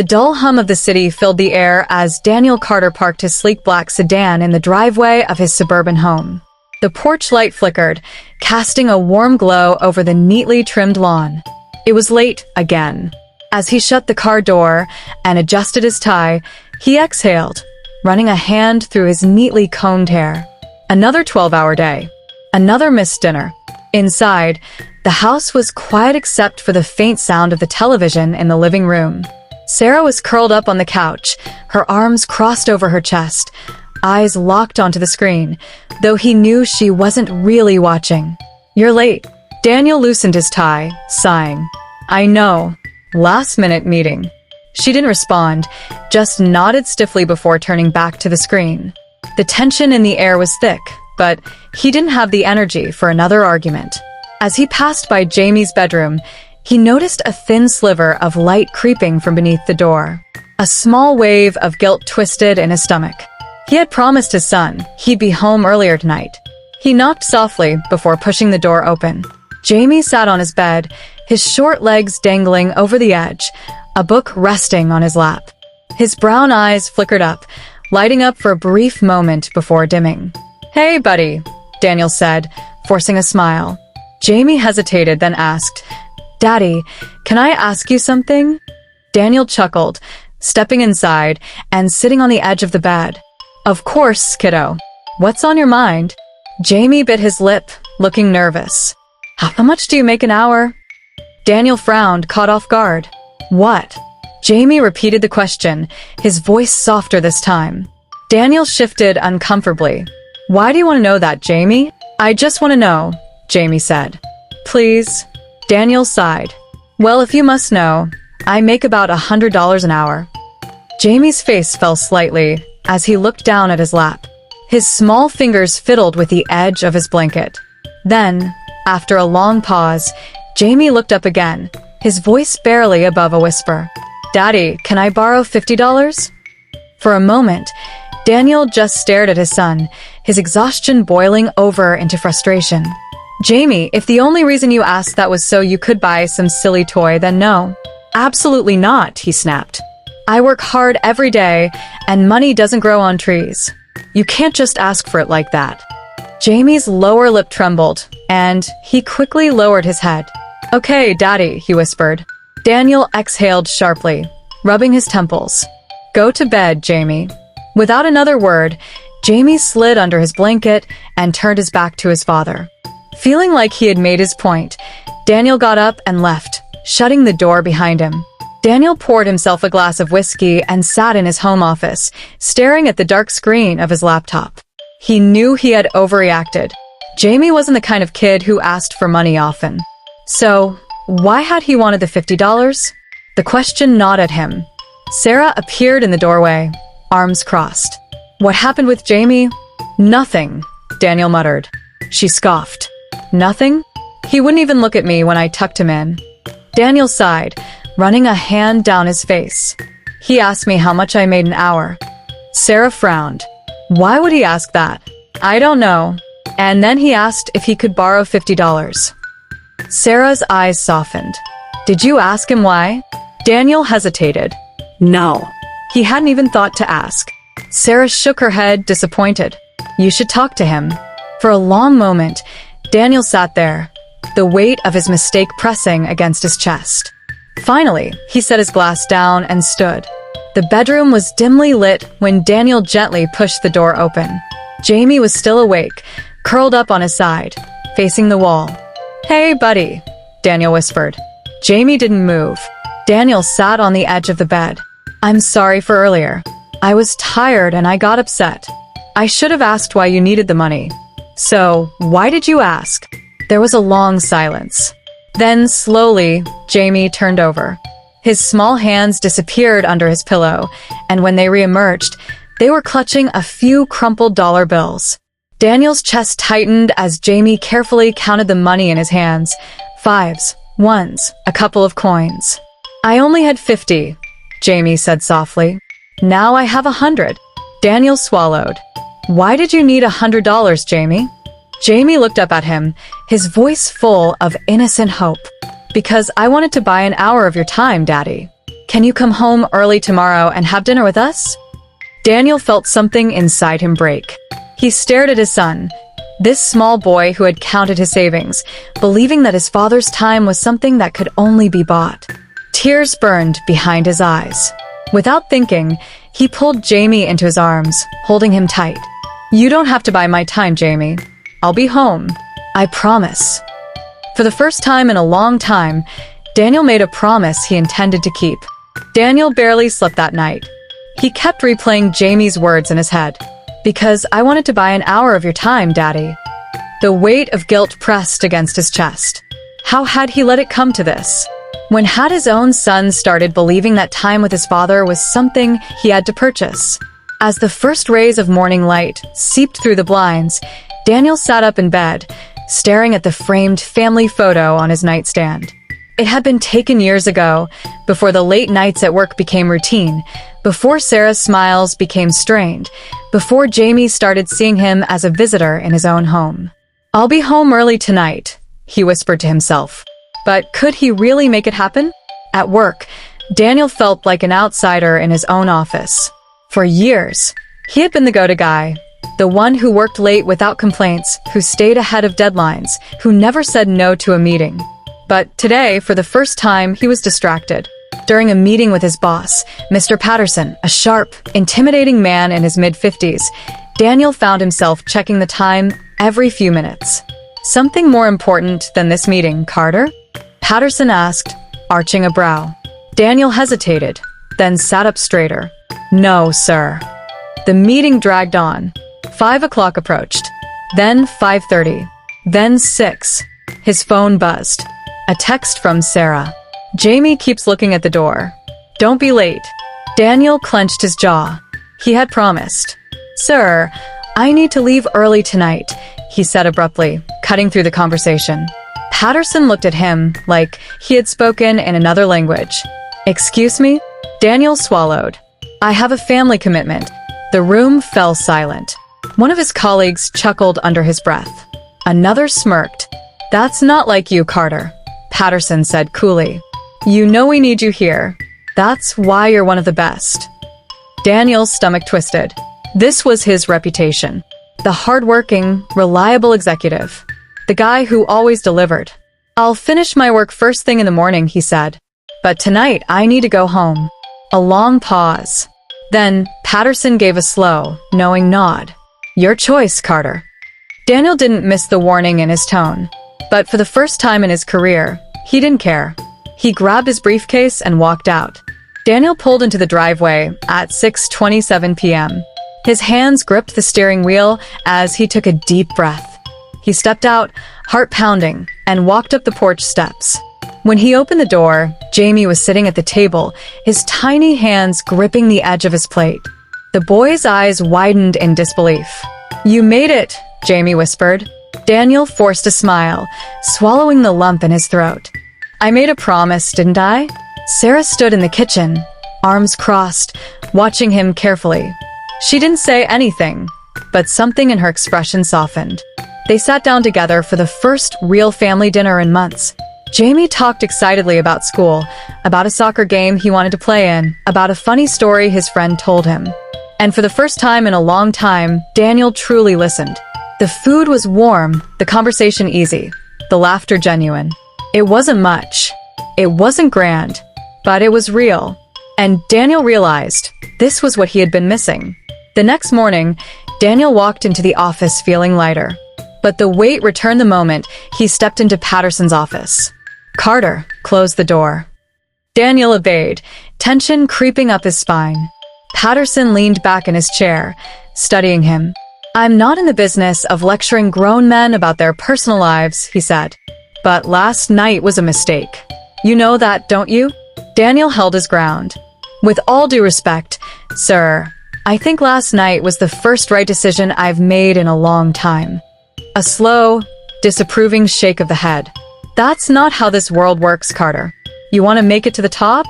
The dull hum of the city filled the air as Daniel Carter parked his sleek black sedan in the driveway of his suburban home. The porch light flickered, casting a warm glow over the neatly trimmed lawn. It was late again. As he shut the car door and adjusted his tie, he exhaled, running a hand through his neatly combed hair. Another 12-hour day. Another missed dinner. Inside, the house was quiet except for the faint sound of the television in the living room. Sarah was curled up on the couch, her arms crossed over her chest, eyes locked onto the screen, though he knew she wasn't really watching. "You're late." Daniel loosened his tie, sighing. "I know. Last-minute meeting." She didn't respond, just nodded stiffly before turning back to the screen. The tension in the air was thick, but he didn't have the energy for another argument. As he passed by Jamie's bedroom, he noticed a thin sliver of light creeping from beneath the door. A small wave of guilt twisted in his stomach. He had promised his son he'd be home earlier tonight. He knocked softly before pushing the door open. Jamie sat on his bed, his short legs dangling over the edge, a book resting on his lap. His brown eyes flickered up, lighting up for a brief moment before dimming. "Hey, buddy," Daniel said, forcing a smile. Jamie hesitated, then asked, "Daddy, can I ask you something?" Daniel chuckled, stepping inside and sitting on the edge of the bed. "Of course, kiddo. What's on your mind?" Jamie bit his lip, looking nervous. "How much do you make an hour?" Daniel frowned, caught off guard. "What?" Jamie repeated the question, his voice softer this time. Daniel shifted uncomfortably. "Why do you want to know that, Jamie?" "I just want to know," Jamie said. "Please." Daniel sighed. "Well, if you must know, I make about $100 an hour." Jamie's face fell slightly as he looked down at his lap. His small fingers fiddled with the edge of his blanket. Then, after a long pause, Jamie looked up again, his voice barely above a whisper. "Daddy, can I borrow $50? For a moment, Daniel just stared at his son, his exhaustion boiling over into frustration. "Jamie, if the only reason you asked that was so you could buy some silly toy, then no." "Absolutely not," he snapped. "I work hard every day, and money doesn't grow on trees. You can't just ask for it like that." Jamie's lower lip trembled, and he quickly lowered his head. "Okay, Daddy," he whispered. Daniel exhaled sharply, rubbing his temples. "Go to bed, Jamie." Without another word, Jamie slid under his blanket and turned his back to his father. Feeling like he had made his point, Daniel got up and left, shutting the door behind him. Daniel poured himself a glass of whiskey and sat in his home office, staring at the dark screen of his laptop. He knew he had overreacted. Jamie wasn't the kind of kid who asked for money often. So, why had he wanted the $50? The question gnawed at him. Sarah appeared in the doorway, arms crossed. "What happened with Jamie?" "Nothing," Daniel muttered. She scoffed. "Nothing?" "He wouldn't even look at me when I tucked him in." Daniel sighed, running a hand down his face. "He asked me how much I made an hour." Sarah frowned. "Why would he ask that?" "I don't know." And then he asked if he could borrow $50. Sarah's eyes softened. "Did you ask him why?" Daniel hesitated. "No." He hadn't even thought to ask. Sarah shook her head, disappointed. "You should talk to him." For a long moment, Daniel sat there, the weight of his mistake pressing against his chest. Finally, he set his glass down and stood. The bedroom was dimly lit when Daniel gently pushed the door open. Jamie was still awake, curled up on his side, facing the wall. "Hey, buddy," Daniel whispered. Jamie didn't move. Daniel sat on the edge of the bed. "I'm sorry for earlier. I was tired and I got upset. I should have asked why you needed the money." "So, why did you ask?" There was a long silence. Then, slowly, Jamie turned over. His small hands disappeared under his pillow, and when they reemerged, they were clutching a few crumpled dollar bills. Daniel's chest tightened as Jamie carefully counted the money in his hands. Fives, ones, a couple of coins. "I only had 50, Jamie said softly. "Now I have 100. Daniel swallowed. "Why did you need $100, Jamie?" Jamie looked up at him, his voice full of innocent hope. "Because I wanted to buy an hour of your time, Daddy." Can you come home early tomorrow and have dinner with us? Daniel felt something inside him break. He stared at his son, this small boy who had counted his savings, believing that his father's time was something that could only be bought. Tears burned behind his eyes. Without thinking, he pulled Jamie into his arms, holding him tight. You don't have to buy my time, Jamie. I'll be home. I promise. For the first time in a long time, Daniel made a promise he intended to keep. Daniel barely slept that night. He kept replaying Jamie's words in his head. Because I wanted to buy an hour of your time, Daddy. The weight of guilt pressed against his chest. How had he let it come to this? When had his own son started believing that time with his father was something he had to purchase? As the first rays of morning light seeped through the blinds, Daniel sat up in bed, staring at the framed family photo on his nightstand. It had been taken years ago, before the late nights at work became routine, before Sarah's smiles became strained, before Jamie started seeing him as a visitor in his own home. I'll be home early tonight, he whispered to himself. But could he really make it happen? At work, Daniel felt like an outsider in his own office. For years, he had been the go-to guy, the one who worked late without complaints, who stayed ahead of deadlines, who never said no to a meeting. But today, for the first time, he was distracted. During a meeting with his boss, Mr. Patterson, a sharp, intimidating man in his mid-50s, Daniel found himself checking the time every few minutes. Something more important than this meeting, Carter? Patterson asked, arching a brow. Daniel hesitated, then sat up straighter. No, sir. The meeting dragged on. 5 o'clock approached. Then 5:30. Then 6. His phone buzzed. A text from Sarah. Jamie keeps looking at the door. Don't be late. Daniel clenched his jaw. He had promised. Sir, I need to leave early tonight, he said abruptly, cutting through the conversation. Patterson looked at him like he had spoken in another language. Excuse me? Daniel swallowed. I have a family commitment. The room fell silent. One of his colleagues chuckled under his breath. Another smirked. That's not like you, Carter, Patterson said coolly. You know we need you here. That's why you're one of the best. Daniel's stomach twisted. This was his reputation. The hardworking, reliable executive. The guy who always delivered. I'll finish my work first thing in the morning, he said. But tonight I need to go home. A long pause. Then Patterson gave a slow, knowing nod. Your choice, Carter. Daniel didn't miss the warning in his tone. But for the first time in his career, he didn't care. He grabbed his briefcase and walked out. Daniel pulled into the driveway at 6:27 p.m. His hands gripped the steering wheel as he took a deep breath. He stepped out, heart pounding, and walked up the porch steps. When he opened the door, Jamie was sitting at the table, his tiny hands gripping the edge of his plate. The boy's eyes widened in disbelief. You made it, Jamie whispered. Daniel forced a smile, swallowing the lump in his throat. I made a promise, didn't I? Sarah stood in the kitchen, arms crossed, watching him carefully. She didn't say anything, but something in her expression softened. They sat down together for the first real family dinner in months. Jamie talked excitedly about school, about a soccer game he wanted to play in, about a funny story his friend told him. And for the first time in a long time, Daniel truly listened. The food was warm, the conversation easy, the laughter genuine. It wasn't much. It wasn't grand, but it was real. And Daniel realized this was what he had been missing. The next morning, Daniel walked into the office feeling lighter. But the weight returned the moment he stepped into Patterson's office. Carter closed the door. Daniel obeyed, tension creeping up his spine. Patterson leaned back in his chair, studying him. I'm not in the business of lecturing grown men about their personal lives, he said. But last night was a mistake. You know that, don't you? Daniel held his ground. With all due respect, sir, I think last night was the first right decision I've made in a long time. A slow, disapproving shake of the head. That's not how this world works, Carter. You want to make it to the top?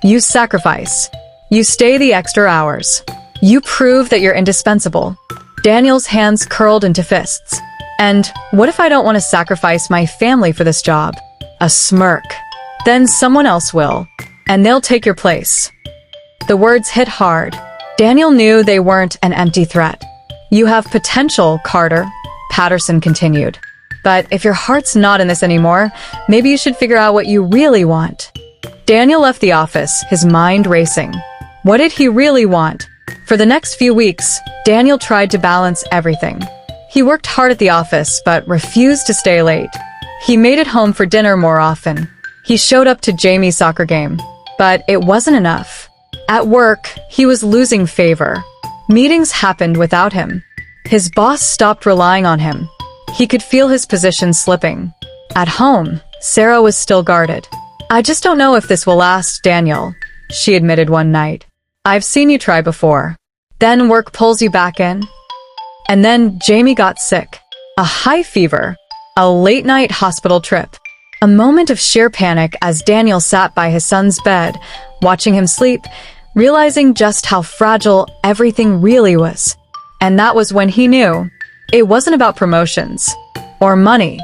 You sacrifice. You stay the extra hours. You prove that you're indispensable. Daniel's hands curled into fists. And what if I don't want to sacrifice my family for this job? A smirk. Then someone else will. and they'll take your place." The words hit hard. Daniel knew they weren't an empty threat. "You have potential, Carter," Patterson continued. "But if your heart's not in this anymore, maybe you should figure out what you really want." Daniel left the office, his mind racing. What did he really want? For the next few weeks, Daniel tried to balance everything. He worked hard at the office, but refused to stay late. He made it home for dinner more often. He showed up to Jamie's soccer game, but it wasn't enough. At work, he was losing favor. Meetings happened without him. His boss stopped relying on him. He could feel his position slipping. At home, Sarah was still guarded. "I just don't know if this will last, Daniel," she admitted one night. "I've seen you try before. Then work pulls you back in." And then Jamie got sick. A high fever. A late-night hospital trip. A moment of sheer panic as Daniel sat by his son's bed, watching him sleep, realizing just how fragile everything really was. And that was when he knew it wasn't about promotions, or money,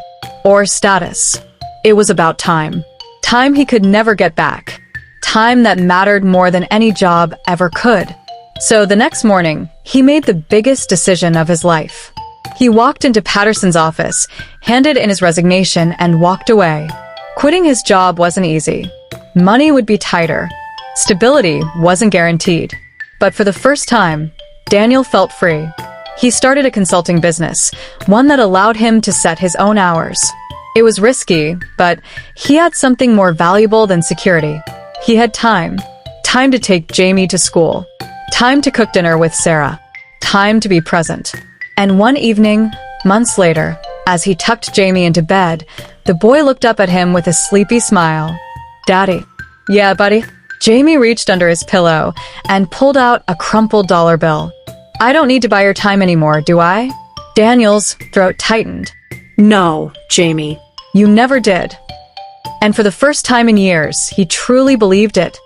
or status. It was about time. Time he could never get back. Time that mattered more than any job ever could. So the next morning, he made the biggest decision of his life. He walked into Patterson's office, handed in his resignation, and walked away. Quitting his job wasn't easy. Money would be tighter. Stability wasn't guaranteed. But for the first time, Daniel felt free. He started a consulting business, one that allowed him to set his own hours. It was risky, but he had something more valuable than security. He had time. Time to take Jamie to school. Time to cook dinner with Sarah. Time to be present. And one evening, months later, as he tucked Jamie into bed, the boy looked up at him with a sleepy smile. "Daddy." "Yeah, buddy?" Jamie reached under his pillow and pulled out a crumpled dollar bill. "I don't need to buy your time anymore, do I?" Daniel's throat tightened. "No, Jamie." "You never did." And for the first time in years, he truly believed it.